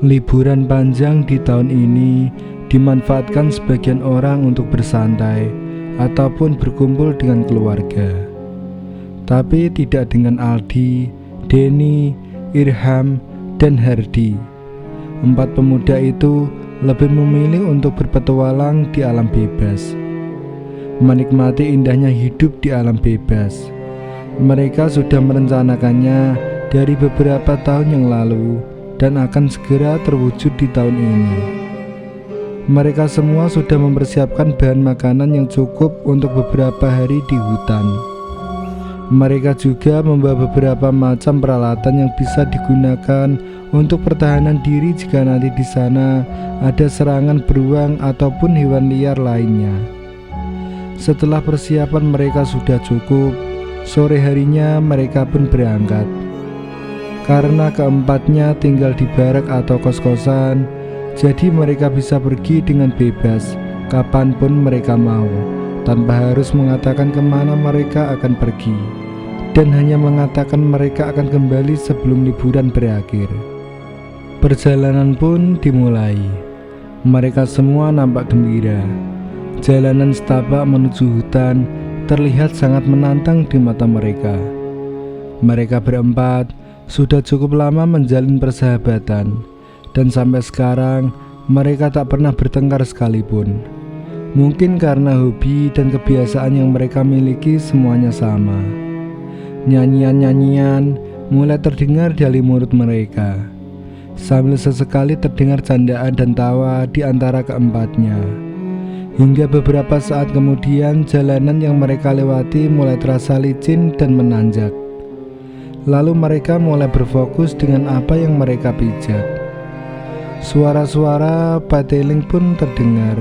Liburan panjang di tahun ini dimanfaatkan sebagian orang untuk bersantai ataupun berkumpul dengan keluarga. Tapi tidak dengan Aldi, Denny, Irham, dan Hardi. 4 pemuda itu lebih memilih untuk berpetualang di alam bebas, menikmati indahnya hidup di alam bebas. Mereka sudah merencanakannya dari beberapa tahun yang lalu dan akan segera terwujud di tahun ini. Mereka semua sudah mempersiapkan bahan makanan yang cukup untuk beberapa hari di hutan. Mereka juga membawa beberapa macam peralatan yang bisa digunakan untuk pertahanan diri jika nanti di sana ada serangan beruang ataupun hewan liar lainnya. Setelah persiapan mereka sudah cukup, sore harinya mereka pun berangkat. Karena keempatnya tinggal di barak atau kos-kosan, jadi mereka bisa pergi dengan bebas kapanpun mereka mau, tanpa harus mengatakan kemana mereka akan pergi, dan hanya mengatakan mereka akan kembali sebelum liburan berakhir. Perjalanan pun dimulai. Mereka semua nampak gembira. Jalanan setapak menuju hutan terlihat sangat menantang di mata mereka. Mereka berempat sudah cukup lama menjalin persahabatan, dan sampai sekarang mereka tak pernah bertengkar sekalipun. Mungkin karena hobi dan kebiasaan yang mereka miliki semuanya sama. Nyanyian-nyanyian mulai terdengar dari mulut mereka, sambil sesekali terdengar candaan dan tawa di antara keempatnya. Hingga beberapa saat kemudian jalanan yang mereka lewati mulai terasa licin dan menanjak. Lalu mereka mulai berfokus dengan apa yang mereka pijak. Suara-suara pateling pun terdengar,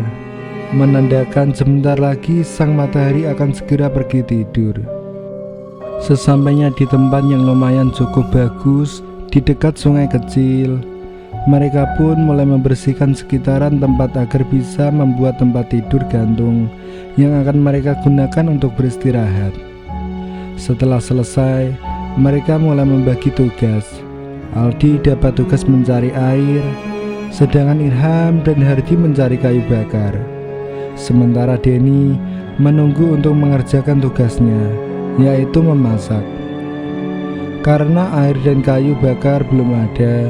menandakan sebentar lagi sang matahari akan segera pergi tidur. Sesampainya di tempat yang lumayan cukup bagus di dekat sungai kecil, mereka pun mulai membersihkan sekitaran tempat agar bisa membuat tempat tidur gantung yang akan mereka gunakan untuk beristirahat. Setelah selesai, mereka mulai membagi tugas. Aldi dapat tugas mencari air, sedangkan Irham dan Hardi mencari kayu bakar. Sementara Denny menunggu untuk mengerjakan tugasnya, yaitu memasak. Karena air dan kayu bakar belum ada,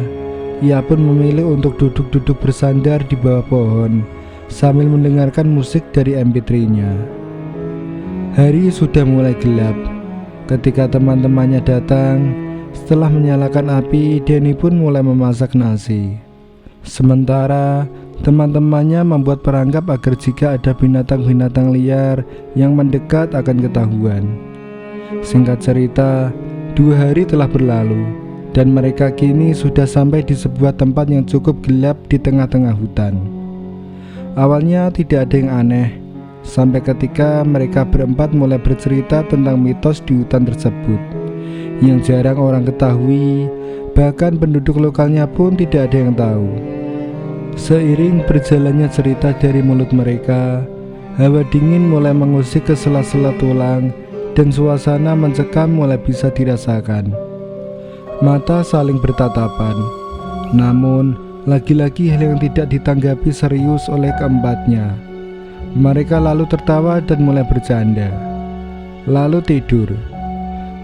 ia pun memilih untuk duduk-duduk bersandar di bawah pohon sambil mendengarkan musik dari MP3-nya. Hari sudah mulai gelap ketika teman-temannya datang. Setelah menyalakan api, Denny pun mulai memasak nasi. Sementara teman-temannya membuat perangkap agar jika ada binatang-binatang liar yang mendekat akan ketahuan. Singkat cerita, 2 hari telah berlalu dan mereka kini sudah sampai di sebuah tempat yang cukup gelap di tengah-tengah hutan. Awalnya tidak ada yang aneh, sampai ketika mereka berempat mulai bercerita tentang mitos di hutan tersebut yang jarang orang ketahui, bahkan penduduk lokalnya pun tidak ada yang tahu. Seiring berjalannya cerita dari mulut mereka, hawa dingin mulai mengusik ke sela-sela tulang dan suasana mencekam mulai bisa dirasakan. Mata saling bertatapan, namun lagi-lagi hal yang tidak ditanggapi serius oleh keempatnya. Mereka lalu tertawa dan mulai bercanda, lalu tidur.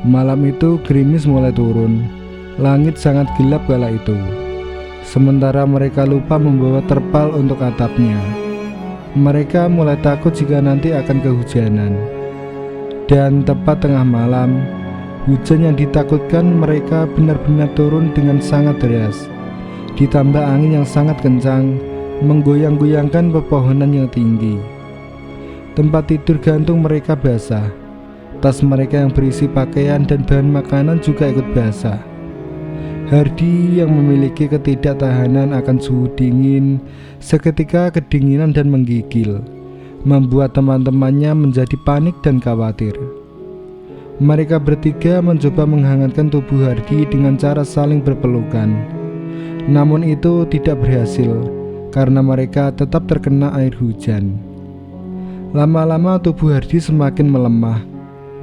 Malam itu gerimis mulai turun, langit sangat gelap kala itu. Sementara mereka lupa membawa terpal untuk atapnya. Mereka mulai takut jika nanti akan kehujanan. Dan tepat tengah malam, hujan yang ditakutkan mereka benar-benar turun dengan sangat deras. Ditambah angin yang sangat kencang, menggoyang-goyangkan pepohonan yang tinggi. Tempat tidur gantung mereka basah. Tas mereka yang berisi pakaian dan bahan makanan juga ikut basah. Hardi yang memiliki ketidaktahanan akan suhu dingin seketika kedinginan dan menggigil, membuat teman-temannya menjadi panik dan khawatir. Mereka bertiga mencoba menghangatkan tubuh Hardi dengan cara saling berpelukan. Namun itu tidak berhasil karena mereka tetap terkena air hujan. Lama-lama tubuh Hardi semakin melemah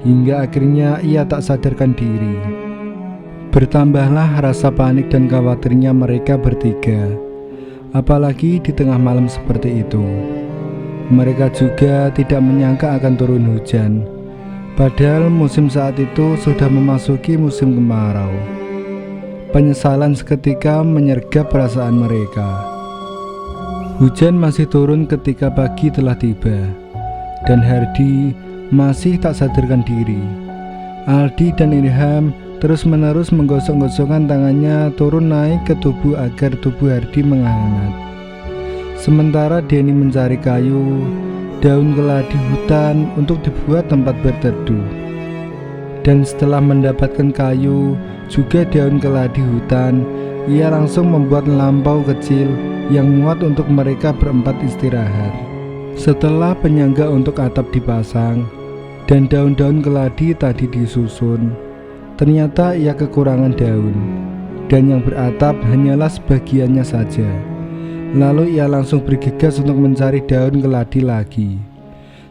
hingga akhirnya ia tak sadarkan diri. Bertambahlah rasa panik dan khawatirnya mereka bertiga, apalagi di tengah malam seperti itu. Mereka juga tidak menyangka akan turun hujan, padahal musim saat itu sudah memasuki musim kemarau. Penyesalan seketika menyergap perasaan mereka. Hujan masih turun ketika pagi telah tiba, dan Hardi masih tak sadarkan diri. Aldi dan Irham terus-menerus menggosok-gosokkan tangannya turun naik ke tubuh agar tubuh Hardi menghangat. Sementara Denny mencari kayu, daun keladi hutan untuk dibuat tempat berteduh. Dan setelah mendapatkan kayu, juga daun keladi hutan, ia langsung membuat lampau kecil yang muat untuk mereka berempat istirahat. Setelah penyangga untuk atap dipasang dan daun-daun keladi tadi disusun, ternyata ia kekurangan daun, dan yang beratap hanyalah sebagiannya saja. Lalu ia langsung bergegas untuk mencari daun keladi lagi.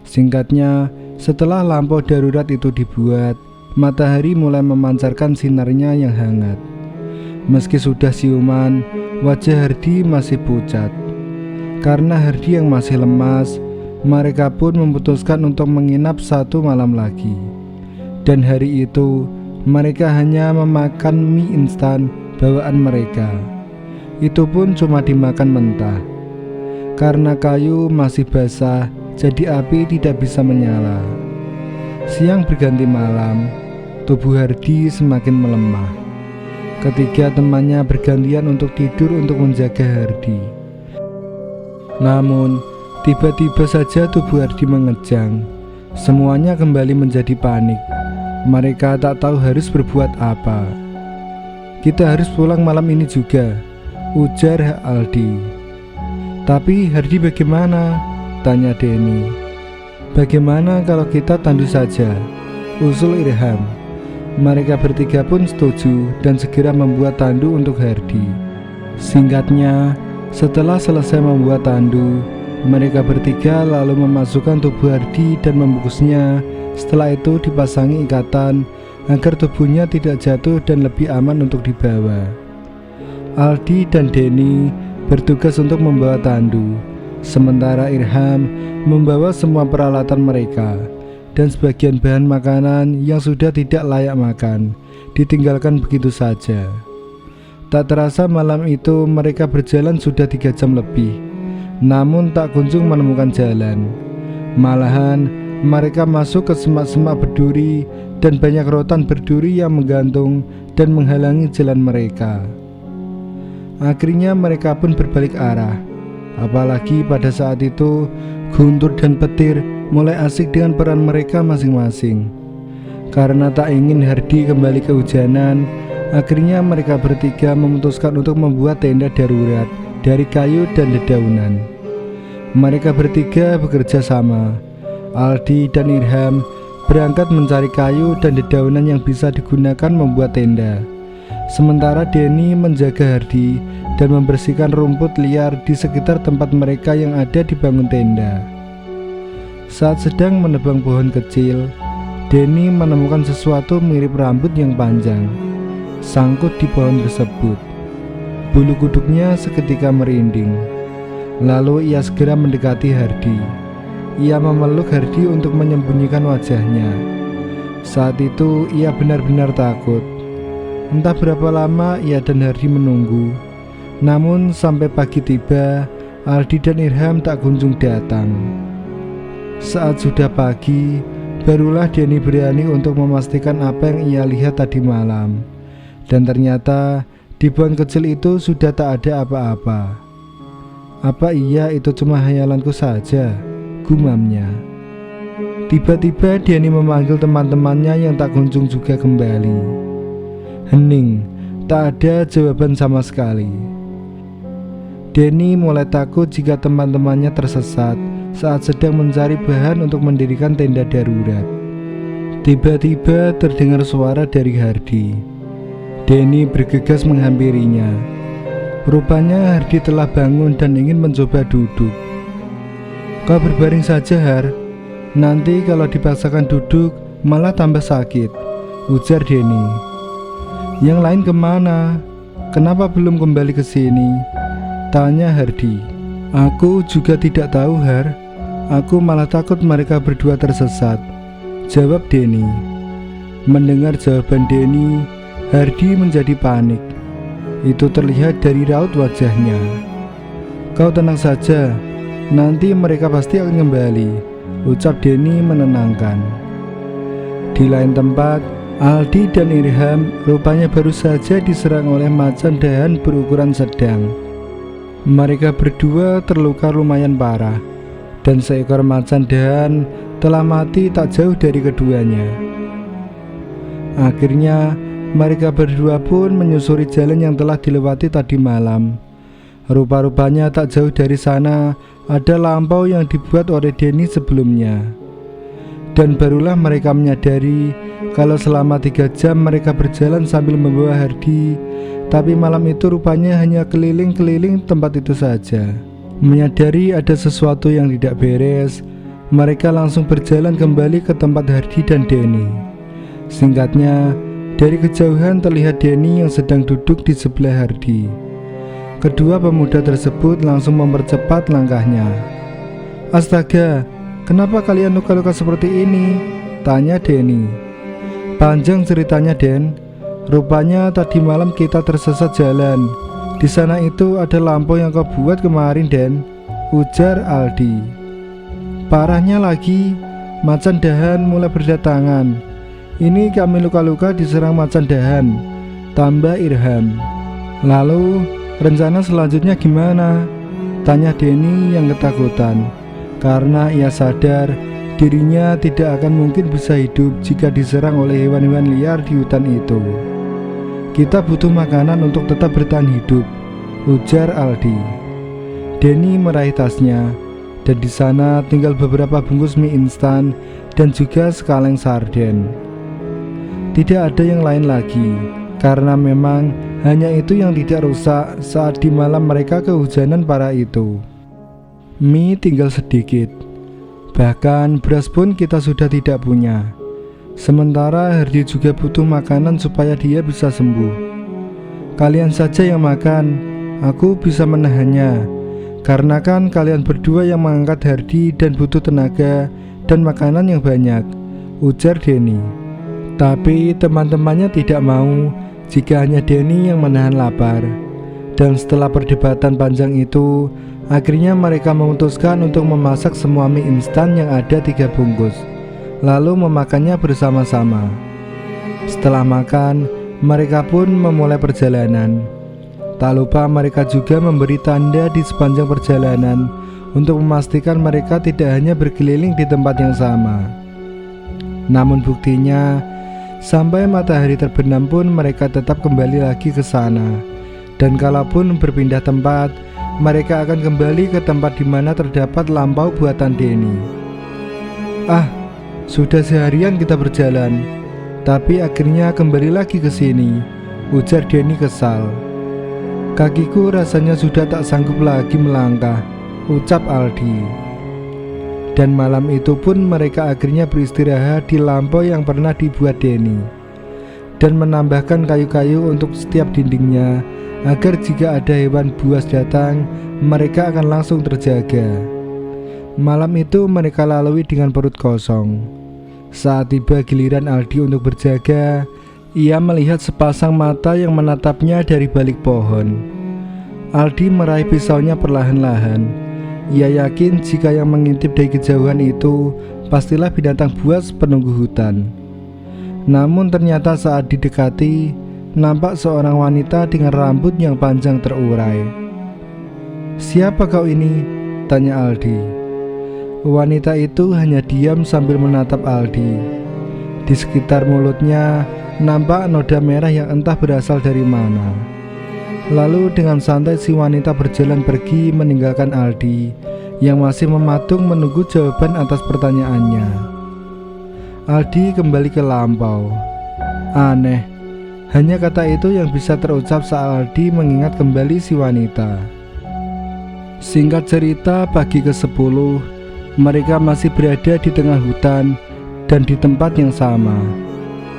Singkatnya, setelah lampau darurat itu dibuat, matahari mulai memancarkan sinarnya yang hangat. Meski sudah siuman, wajah Hardi masih pucat. Karena Hardi yang masih lemas, mereka pun memutuskan untuk menginap satu malam lagi. Dan hari itu, mereka hanya memakan mie instan bawaan mereka. Itu pun cuma dimakan mentah. Karena kayu masih basah, jadi api tidak bisa menyala. Siang berganti malam, tubuh Hardi semakin melemah. Ketiga temannya bergantian untuk tidur untuk menjaga Hardi. Namun, tiba-tiba saja tubuh Hardi mengejang. Semuanya kembali menjadi panik. Mereka tak tahu harus berbuat apa. "Kita harus pulang malam ini juga," ujar Aldi. "Tapi Hardi bagaimana?" tanya Denny. "Bagaimana kalau kita tandu saja?" usul Irham. Mereka bertiga pun setuju dan segera membuat tandu untuk Hardi. Singkatnya, setelah selesai membuat tandu, mereka bertiga lalu memasukkan tubuh Hardi dan membungkusnya. Setelah itu dipasangi ikatan agar tubuhnya tidak jatuh dan lebih aman untuk dibawa. Aldi dan Denny bertugas untuk membawa tandu, sementara Irham membawa semua peralatan mereka. Dan sebagian bahan makanan yang sudah tidak layak makan ditinggalkan begitu saja. Tak terasa malam itu mereka berjalan sudah 3 jam lebih, namun tak kunjung menemukan jalan. Malahan mereka masuk ke semak-semak berduri dan banyak rotan berduri yang menggantung dan menghalangi jalan mereka. Akhirnya mereka pun berbalik arah. Apalagi pada saat itu Guntur dan Petir mulai asik dengan peran mereka masing-masing. Karena tak ingin Hardi kembali kehujanan, akhirnya mereka bertiga memutuskan untuk membuat tenda darurat dari kayu dan dedaunan. Mereka bertiga bekerja sama. Aldi dan Irham berangkat mencari kayu dan dedaunan yang bisa digunakan membuat tenda. Sementara Denny menjaga Hardi dan membersihkan rumput liar di sekitar tempat mereka yang ada dibangun tenda. Saat sedang menebang pohon kecil, Denny menemukan sesuatu mirip rambut yang panjang sangkut di pohon tersebut. Bulu kuduknya seketika merinding. Lalu ia segera mendekati Hardi. Ia memeluk Hardi untuk menyembunyikan wajahnya. Saat itu ia benar-benar takut. Entah berapa lama ia dan Hardi menunggu. Namun sampai pagi tiba, Aldi dan Irham tak kunjung datang. Saat sudah pagi, barulah Denny berani untuk memastikan apa yang ia lihat tadi malam. Dan ternyata di pohon kecil itu sudah tak ada apa-apa. "Apa iya itu cuma hayalanku saja?" gumamnya. Tiba-tiba Denny memanggil teman-temannya yang tak kunjung juga kembali. Hening, tak ada jawaban sama sekali. Denny mulai takut jika teman-temannya tersesat saat sedang mencari bahan untuk mendirikan tenda darurat. Tiba-tiba terdengar suara dari Hardi. Denny bergegas menghampirinya. Rupanya Hardi telah bangun dan ingin mencoba duduk. "Kau berbaring saja, Har. Nanti kalau dipaksakan duduk malah tambah sakit," ujar Denny. Yang lain kemana? Kenapa belum kembali ke sini? Tanya Hardy. Aku juga tidak tahu, Har. Aku malah takut mereka berdua tersesat, jawab Denny. Mendengar jawaban Denny, Hardy menjadi panik. Itu terlihat dari raut wajahnya. Kau tenang saja, nanti mereka pasti akan kembali, ucap Denny menenangkan. Di lain tempat, Aldi dan Irham rupanya baru saja diserang oleh macan dahan berukuran sedang. Mereka berdua terluka lumayan parah, dan seekor macan dahan telah mati tak jauh dari keduanya. Akhirnya, mereka berdua pun menyusuri jalan yang telah dilewati tadi malam. Rupa-rupanya tak jauh dari sana ada lampau yang dibuat oleh Denny sebelumnya. Dan barulah mereka menyadari kalau selama 3 jam mereka berjalan sambil membawa Hardy, tapi malam itu rupanya hanya keliling-keliling tempat itu saja. Menyadari ada sesuatu yang tidak beres, mereka langsung berjalan kembali ke tempat Hardy dan Denny. Singkatnya, dari kejauhan terlihat Denny yang sedang duduk di sebelah Hardy. Kedua pemuda tersebut langsung mempercepat langkahnya. Astaga, kenapa kalian luka-luka seperti ini? Tanya Denny. Panjang ceritanya, Den. Rupanya tadi malam kita tersesat jalan. Di sana itu ada lampu yang kau buat kemarin, Den, ujar Aldi. Parahnya lagi, macan dahan mulai berdatangan. Ini kami luka-luka diserang macan dahan, tambah Irham. Lalu rencana selanjutnya gimana? Tanya Denny yang ketakutan, karena ia sadar dirinya tidak akan mungkin bisa hidup jika diserang oleh hewan-hewan liar di hutan itu. Kita butuh makanan untuk tetap bertahan hidup, ujar Aldi. Denny meraih tasnya, dan di sana tinggal beberapa bungkus mie instan dan juga sekaleng sarden. Tidak ada yang lain lagi, karena memang hanya itu yang tidak rusak saat di malam mereka kehujanan parah itu. Mie tinggal sedikit, bahkan beras pun kita sudah tidak punya. Sementara Hardy juga butuh makanan supaya dia bisa sembuh. Kalian saja yang makan, aku bisa menahannya. Karena kan kalian berdua yang mengangkat Hardy dan butuh tenaga dan makanan yang banyak, ujar Denny. Tapi teman-temannya tidak mau jika hanya Denny yang menahan lapar. Dan setelah perdebatan panjang itu, akhirnya mereka memutuskan untuk memasak semua mie instan yang ada 3 bungkus, lalu memakannya bersama-sama. Setelah makan, mereka pun memulai perjalanan. Tak lupa mereka juga memberi tanda di sepanjang perjalanan untuk memastikan mereka tidak hanya berkeliling di tempat yang sama. Namun buktinya, sampai matahari terbenam pun mereka tetap kembali lagi ke sana. Dan kalaupun berpindah tempat, mereka akan kembali ke tempat di mana terdapat lampau buatan Denny. Sudah seharian kita berjalan, tapi akhirnya kembali lagi ke sini, ujar Denny kesal. Kakiku rasanya sudah tak sanggup lagi melangkah, ucap Aldi. Dan malam itu pun mereka akhirnya beristirahat di lampau yang pernah dibuat Denny, dan menambahkan kayu-kayu untuk setiap dindingnya, agar jika ada hewan buas datang, mereka akan langsung terjaga. Malam itu mereka lalui dengan perut kosong. Saat tiba giliran Aldi untuk berjaga, ia melihat sepasang mata yang menatapnya dari balik pohon. Aldi meraih pisaunya perlahan-lahan. Ia yakin jika yang mengintip dari kejauhan itu pastilah binatang buas penunggu hutan. Namun ternyata saat didekati, nampak seorang wanita dengan rambut yang panjang terurai. Siapa kau ini? Tanya Aldi. Wanita itu hanya diam sambil menatap Aldi. Di sekitar mulutnya nampak noda merah yang entah berasal dari mana. Lalu dengan santai si wanita berjalan pergi meninggalkan Aldi yang masih mematung menunggu jawaban atas pertanyaannya. Aldi kembali ke lampau. Aneh, hanya kata itu yang bisa terucap saat Aldi mengingat kembali si wanita. Singkat cerita, pagi ke-10 mereka masih berada di tengah hutan dan di tempat yang sama.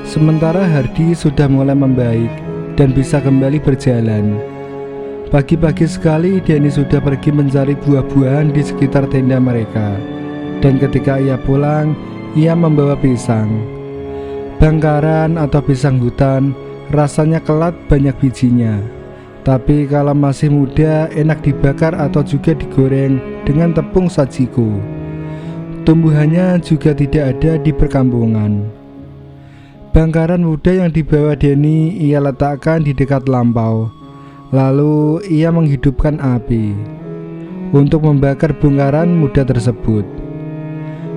Sementara Hardy sudah mulai membaik. dan bisa kembali berjalan. Pagi-pagi sekali Denny sudah pergi mencari buah-buahan di sekitar tenda mereka, dan ketika ia pulang, ia membawa pisang. Bangkaran atau pisang hutan rasanya kelat, banyak bijinya. Tapi kalau masih muda, enak dibakar atau juga digoreng dengan tepung sajiku. Tumbuhannya juga tidak ada di perkampungan. Bangkaran muda yang dibawa Denny ia letakkan di dekat lampau. Lalu ia menghidupkan api untuk membakar bongkaran muda tersebut.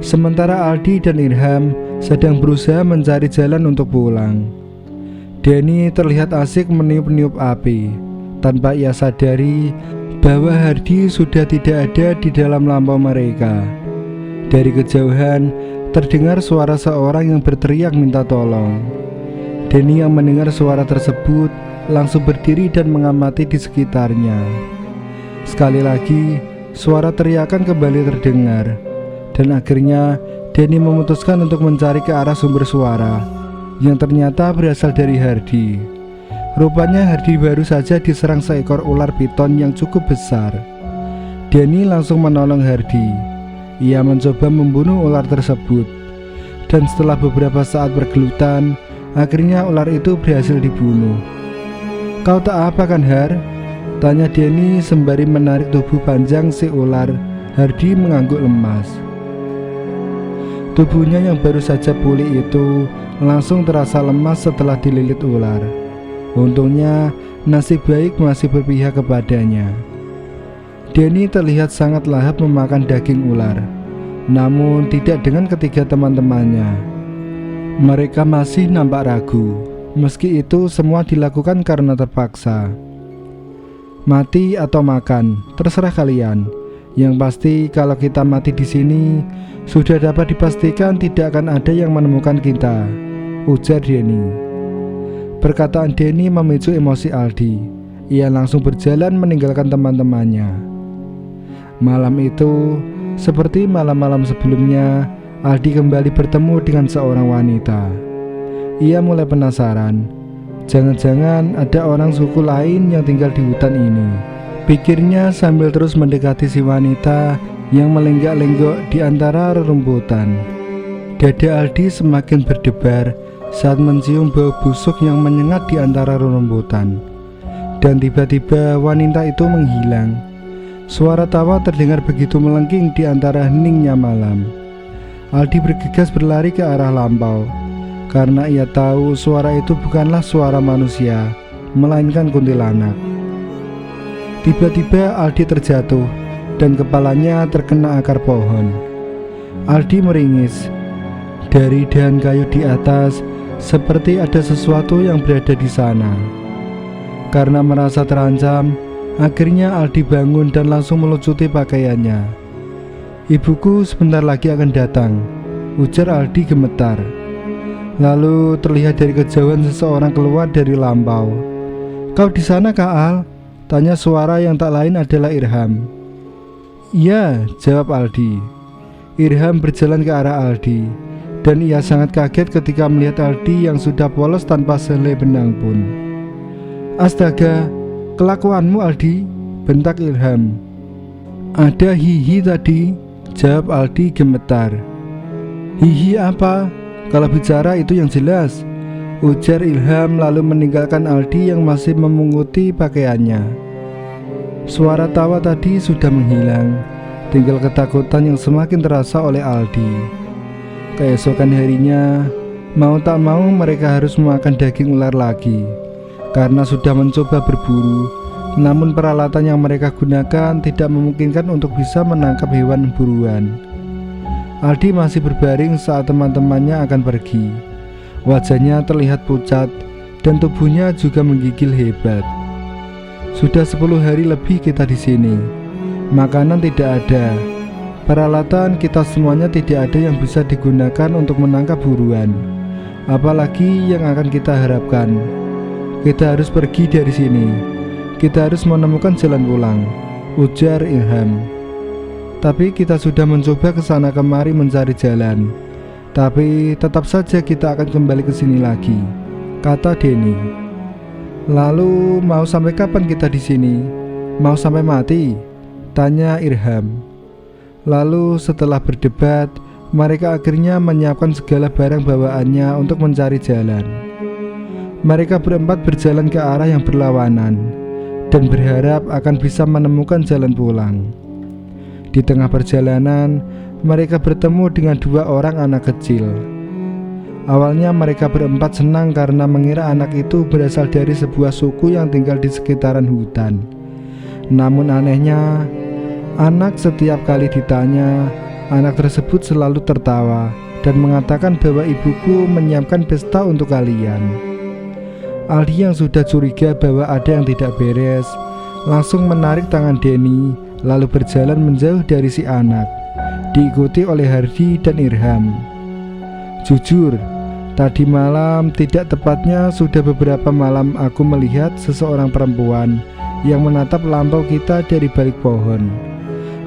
Sementara Aldi dan Irham sedang berusaha mencari jalan untuk pulang. Denny terlihat asik meniup-niup api, tanpa ia sadari bahwa Hardi sudah tidak ada di dalam lampau mereka. Dari kejauhan terdengar suara seorang yang berteriak minta tolong. Denny yang mendengar suara tersebut langsung berdiri dan mengamati di sekitarnya. Sekali lagi suara teriakan kembali terdengar, dan akhirnya Denny memutuskan untuk mencari ke arah sumber suara yang ternyata berasal dari Hardi. Rupanya Hardi baru saja diserang seekor ular piton yang cukup besar. Denny langsung menolong Hardi. Ia mencoba membunuh ular tersebut, dan setelah beberapa saat bergelutan, akhirnya ular itu berhasil dibunuh. "Kau tak apa kan, Har?" tanya Denny sembari menarik tubuh panjang si ular. Hardi mengangguk lemas. Tubuhnya yang baru saja pulih itu langsung terasa lemas setelah dililit ular. Untungnya nasib baik masih berpihak kepadanya. Denny terlihat sangat lahap memakan daging ular, namun tidak dengan ketiga teman-temannya. Mereka masih nampak ragu. Meski itu semua dilakukan karena terpaksa. Mati atau makan, terserah kalian. Yang pasti kalau kita mati di sini, sudah dapat dipastikan tidak akan ada yang menemukan kita, ujar Denny. Perkataan Denny memicu emosi Aldi. Ia langsung berjalan meninggalkan teman-temannya. Malam itu, seperti malam-malam sebelumnya, Aldi kembali bertemu dengan seorang wanita. Ia mulai penasaran, jangan-jangan ada orang suku lain yang tinggal di hutan ini, pikirnya sambil terus mendekati si wanita yang melenggak-lenggok di antara rerumputan. Dada Aldi semakin berdebar saat mencium bau busuk yang menyengat di antara rerumputan. Dan tiba-tiba wanita itu menghilang. Suara tawa terdengar begitu melengking di antara heningnya malam. Aldi bergegas berlari ke arah lampau, karena ia tahu suara itu bukanlah suara manusia, melainkan kuntilanak. Tiba-tiba Aldi terjatuh dan kepalanya terkena akar pohon. Aldi meringis. Dari dahan kayu di atas, seperti ada sesuatu yang berada di sana. Karena merasa terancam, akhirnya Aldi bangun dan langsung melucuti pakaiannya. "Ibuku sebentar lagi akan datang," ujar Aldi gemetar. Lalu terlihat dari kejauhan seseorang keluar dari lampau. "Kau di sana, Kak Al?" tanya suara yang tak lain adalah Irham. "Iya," jawab Aldi. Irham berjalan ke arah Aldi, dan ia sangat kaget ketika melihat Aldi yang sudah polos tanpa sehelai benang pun. "Astaga, kelakuanmu Aldi," bentak Irham. "Ada hihi tadi," jawab Aldi gemetar. "Hihi apa? Kalau bicara itu yang jelas," ujar Irham lalu meninggalkan Aldi yang masih memunguti pakaiannya. Suara tawa tadi sudah menghilang, tinggal ketakutan yang semakin terasa oleh Aldi. Keesokan harinya, mau tak mau mereka harus memakan daging ular lagi. Karena sudah mencoba berburu, namun peralatan yang mereka gunakan tidak memungkinkan untuk bisa menangkap hewan buruan. Aldi masih berbaring saat teman-temannya akan pergi. Wajahnya terlihat pucat dan tubuhnya juga menggigil hebat. "Sudah 10 hari lebih kita di sini. Makanan tidak ada. Peralatan kita semuanya tidak ada yang bisa digunakan untuk menangkap buruan. Apalagi yang akan kita harapkan. Kita harus pergi dari sini. Kita harus menemukan jalan pulang," ujar Irham. "Tapi kita sudah mencoba ke sana kemari mencari jalan. Tapi tetap saja kita akan kembali ke sini lagi," kata Denny. Lalu mau sampai kapan kita di sini? Mau sampai mati? Tanya Irham. Lalu setelah berdebat, mereka akhirnya menyiapkan segala barang bawaannya untuk mencari jalan. Mereka berempat berjalan ke arah yang berlawanan dan berharap akan bisa menemukan jalan pulang. Di tengah perjalanan, mereka bertemu dengan dua orang anak kecil. Awalnya mereka berempat senang karena mengira anak itu berasal dari sebuah suku yang tinggal di sekitaran hutan. Namun anehnya, anak setiap kali ditanya, anak tersebut selalu tertawa dan mengatakan bahwa ibuku menyiapkan pesta untuk kalian. Aldi yang sudah curiga bahwa ada yang tidak beres, langsung menarik tangan Denny lalu berjalan menjauh dari si anak, diikuti oleh Hardi dan Irham. Jujur, tadi malam, tidak tepatnya sudah beberapa malam, aku melihat seseorang perempuan yang menatap lampau kita dari balik pohon.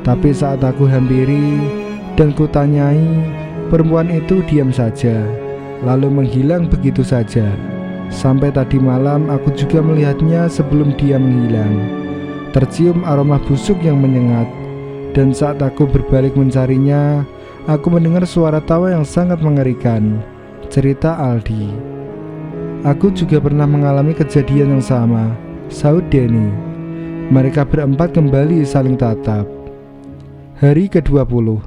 Tapi saat aku hampiri dan kutanyai, perempuan itu diam saja, lalu menghilang begitu saja. Sampai tadi malam aku juga melihatnya sebelum dia menghilang. Tercium aroma busuk yang menyengat, dan saat aku berbalik mencarinya, aku mendengar suara tawa yang sangat mengerikan. Cerita Aldi. Aku juga pernah mengalami kejadian yang sama, sahut Denny. Mereka berempat kembali saling tatap. Hari ke-20.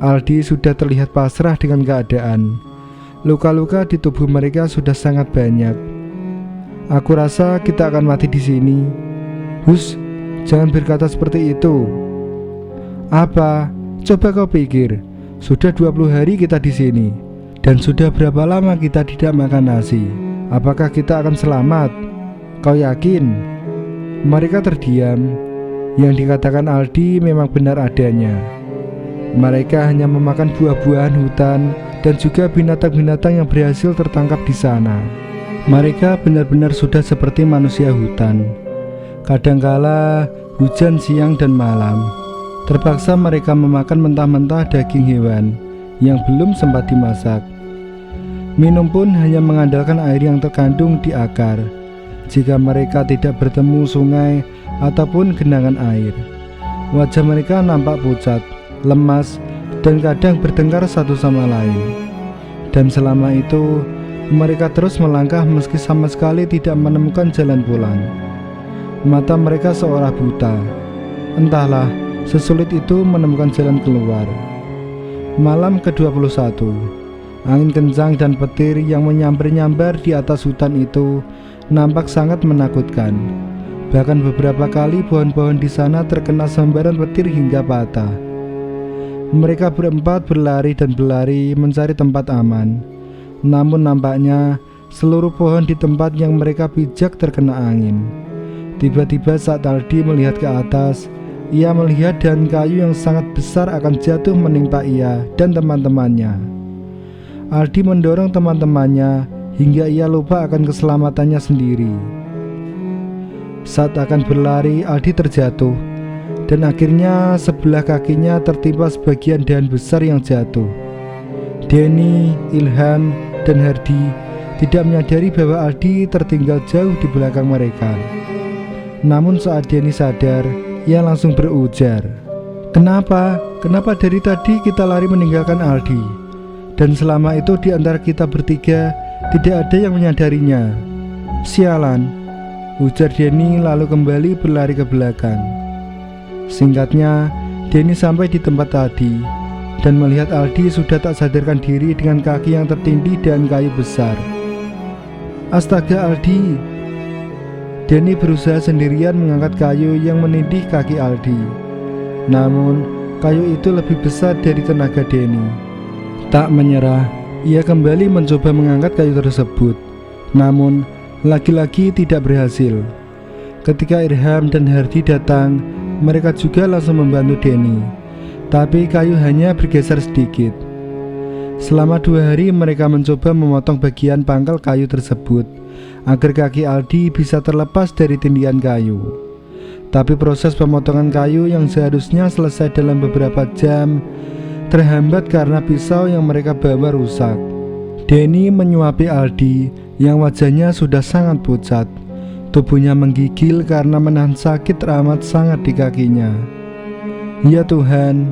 Aldi sudah terlihat pasrah dengan keadaan. Luka-luka di tubuh mereka sudah sangat banyak. Aku rasa kita akan mati di sini. Hus, jangan berkata seperti itu. Apa? Coba kau pikir. Sudah 20 hari kita di sini. Dan sudah berapa lama kita tidak makan nasi? Apakah kita akan selamat? Kau yakin? Mereka terdiam. Yang dikatakan Aldi memang benar adanya. Mereka hanya memakan buah-buahan hutan dan juga binatang-binatang yang berhasil tertangkap di sana. Mereka benar-benar sudah seperti manusia hutan. Kadangkala hujan siang dan malam. Terpaksa mereka memakan mentah-mentah daging hewan yang belum sempat dimasak. Minum pun hanya mengandalkan air yang terkandung di akar jika mereka tidak bertemu sungai ataupun genangan air. Wajah mereka nampak pucat, lemas, dan kadang bertengkar satu sama lain. Dan selama itu, mereka terus melangkah meski sama sekali tidak menemukan jalan pulang. Mata mereka seolah buta. Entahlah, sesulit itu menemukan jalan keluar. Malam ke-21, angin kencang dan petir yang menyambar-nyambar di atas hutan itu nampak sangat menakutkan. Bahkan beberapa kali pohon-pohon di sana terkena sambaran petir hingga patah. Mereka berempat berlari dan berlari mencari tempat aman. Namun nampaknya seluruh pohon di tempat yang mereka pijak terkena angin. Tiba-tiba saat Aldi melihat ke atas, ia melihat dahan kayu yang sangat besar akan jatuh menimpa ia dan teman-temannya. Aldi mendorong teman-temannya hingga ia lupa akan keselamatannya sendiri. Saat akan berlari, Aldi terjatuh dan akhirnya sebelah kakinya tertimpa sebagian dahan besar yang jatuh. Denny, Ilham, dan Hardi tidak menyadari bahwa Aldi tertinggal jauh di belakang mereka. Namun saat Denny sadar, ia langsung berujar, Kenapa dari tadi kita lari meninggalkan Aldi? Dan selama itu di antara kita bertiga tidak ada yang menyadarinya. Sialan, ujar Denny lalu kembali berlari ke belakang. Singkatnya, Denny sampai di tempat tadi dan melihat Aldi sudah tak sadarkan diri dengan kaki yang tertindih dan kayu besar. Astaga Aldi! Denny berusaha sendirian mengangkat kayu yang menindih kaki Aldi. Namun, kayu itu lebih besar dari tenaga Denny. Tak menyerah, ia kembali mencoba mengangkat kayu tersebut. Namun, lagi-lagi tidak berhasil. Ketika Irham dan Hardi datang, mereka juga langsung membantu Denny. Tapi kayu hanya bergeser sedikit. Selama 2 hari mereka mencoba memotong bagian pangkal kayu tersebut agar kaki Aldi bisa terlepas dari tindihan kayu. Tapi proses pemotongan kayu yang seharusnya selesai dalam beberapa jam terhambat karena pisau yang mereka bawa rusak. Denny menyuapi Aldi yang wajahnya sudah sangat pucat. Tubuhnya menggigil karena menahan sakit teramat sangat di kakinya. Ya Tuhan,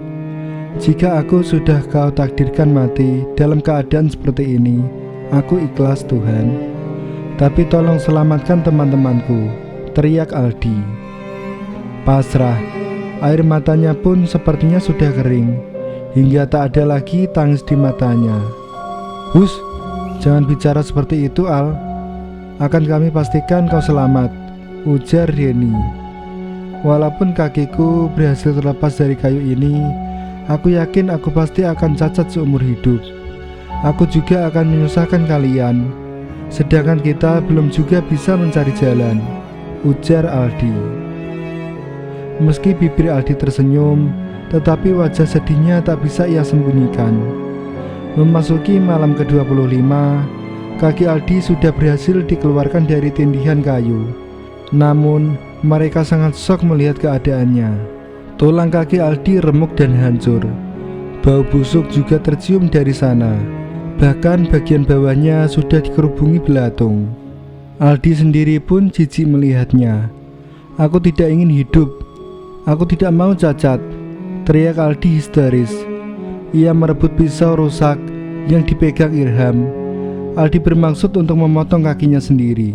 jika aku sudah Kau takdirkan mati dalam keadaan seperti ini, aku ikhlas Tuhan. Tapi tolong selamatkan teman-temanku, teriak Aldi. Pasrah, air matanya pun sepertinya sudah kering, hingga tak ada lagi tangis di matanya. Hus, jangan bicara seperti itu Al. Akan kami pastikan kau selamat, ujar Denny. Walaupun kakiku berhasil terlepas dari kayu ini, aku yakin aku pasti akan cacat seumur hidup. Aku juga akan menyusahkan kalian, sedangkan kita belum juga bisa mencari jalan, ujar Aldi. Meski bibir Aldi tersenyum, tetapi wajah sedihnya tak bisa ia sembunyikan. Memasuki malam ke-25, kaki Aldi sudah berhasil dikeluarkan dari tindihan kayu. Namun, mereka sangat syok melihat keadaannya. Tulang kaki Aldi remuk dan hancur. Bau busuk juga tercium dari sana. Bahkan bagian bawahnya sudah dikerubungi belatung. Aldi sendiri pun jijik melihatnya. Aku tidak ingin hidup. Aku tidak mau cacat, teriak Aldi histeris. Ia merebut pisau rusak yang dipegang Irham. Aldi bermaksud untuk memotong kakinya sendiri.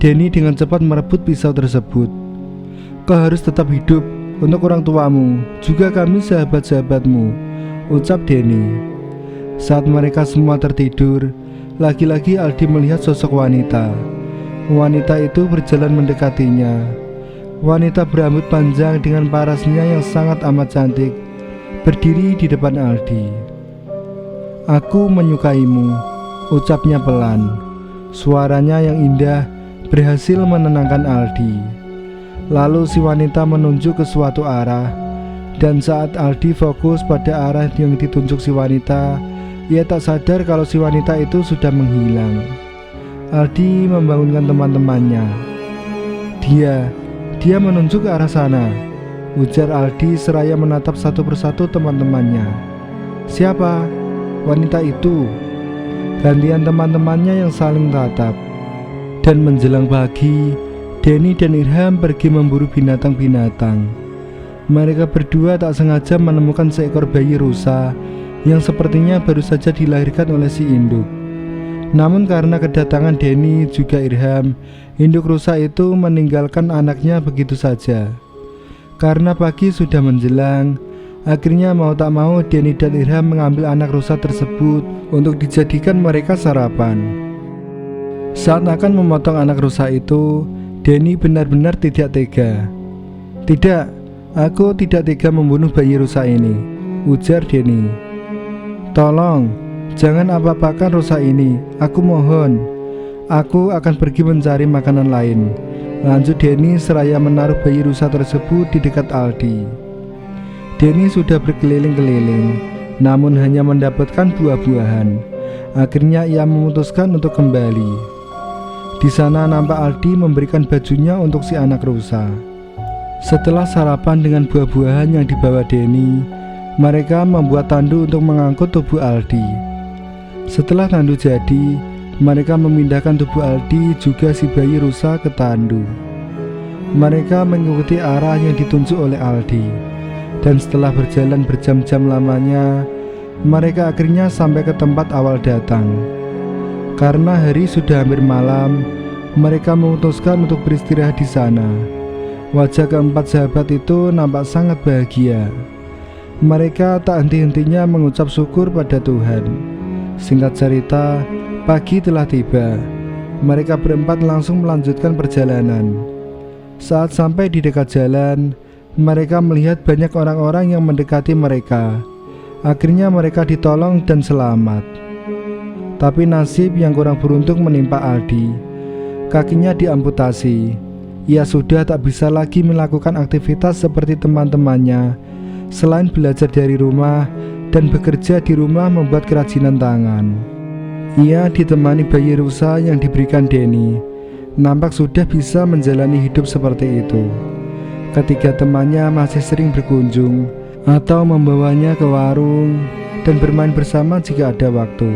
Denny dengan cepat merebut pisau tersebut. Kau harus tetap hidup untuk orang tuamu, juga kami sahabat-sahabatmu, ucap Denny. Saat mereka semua tertidur, lagi-lagi Aldi melihat sosok wanita. Wanita itu berjalan mendekatinya. Wanita berambut panjang dengan parasnya yang sangat amat cantik, berdiri di depan Aldi. Aku menyukaimu, ucapnya pelan. Suaranya yang indah berhasil menenangkan Aldi. Lalu si wanita menunjuk ke suatu arah, dan saat Aldi fokus pada arah yang ditunjuk si wanita, ia tak sadar kalau si wanita itu sudah menghilang. Aldi membangunkan teman-temannya. Dia menunjuk ke arah sana, ujar Aldi seraya menatap satu persatu teman-temannya. Siapa? Wanita itu. Gantian teman-temannya yang saling tatap. Dan menjelang pagi, Denny dan Irham pergi memburu binatang-binatang. Mereka berdua tak sengaja menemukan seekor bayi rusa yang sepertinya baru saja dilahirkan oleh si induk. Namun karena kedatangan Denny juga Irham, induk rusa itu meninggalkan anaknya begitu saja. Karena pagi sudah menjelang, akhirnya mau tak mau Denny dan Irham mengambil anak rusa tersebut untuk dijadikan mereka sarapan. Saat akan memotong anak rusa itu, Denny benar-benar tidak tega. Tidak, aku tidak tega membunuh bayi rusa ini, ujar Denny. Tolong, jangan apa-apakan rusa ini, aku mohon. Aku akan pergi mencari makanan lain, lanjut Denny seraya menaruh bayi rusa tersebut di dekat Aldi. Denny sudah berkeliling-keliling, namun hanya mendapatkan buah-buahan. Akhirnya ia memutuskan untuk kembali. Di sana nampak Aldi memberikan bajunya untuk si anak rusa. Setelah sarapan dengan buah-buahan yang dibawa Denny, mereka membuat tandu untuk mengangkut tubuh Aldi. Setelah tandu jadi, mereka memindahkan tubuh Aldi juga si bayi rusa ke tandu. Mereka mengikuti arah yang ditunjuk oleh Aldi. Dan setelah berjalan berjam-jam lamanya, mereka akhirnya sampai ke tempat awal datang. Karena hari sudah hampir malam, mereka memutuskan untuk beristirahat di sana. Wajah keempat sahabat itu nampak sangat bahagia. Mereka tak henti-hentinya mengucap syukur pada Tuhan. Singkat cerita, pagi telah tiba. Mereka berempat langsung melanjutkan perjalanan. Saat sampai di dekat jalan, mereka melihat banyak orang-orang yang mendekati mereka. Akhirnya mereka ditolong dan selamat. Tapi nasib yang kurang beruntung menimpa Aldi. Kakinya diamputasi. Ia sudah tak bisa lagi melakukan aktivitas seperti teman-temannya, selain belajar dari rumah dan bekerja di rumah membuat kerajinan tangan. Ia ditemani bayi rusa yang diberikan Denny. Nampak sudah bisa menjalani hidup seperti itu. Ketiga temannya masih sering berkunjung atau membawanya ke warung dan bermain bersama jika ada waktu.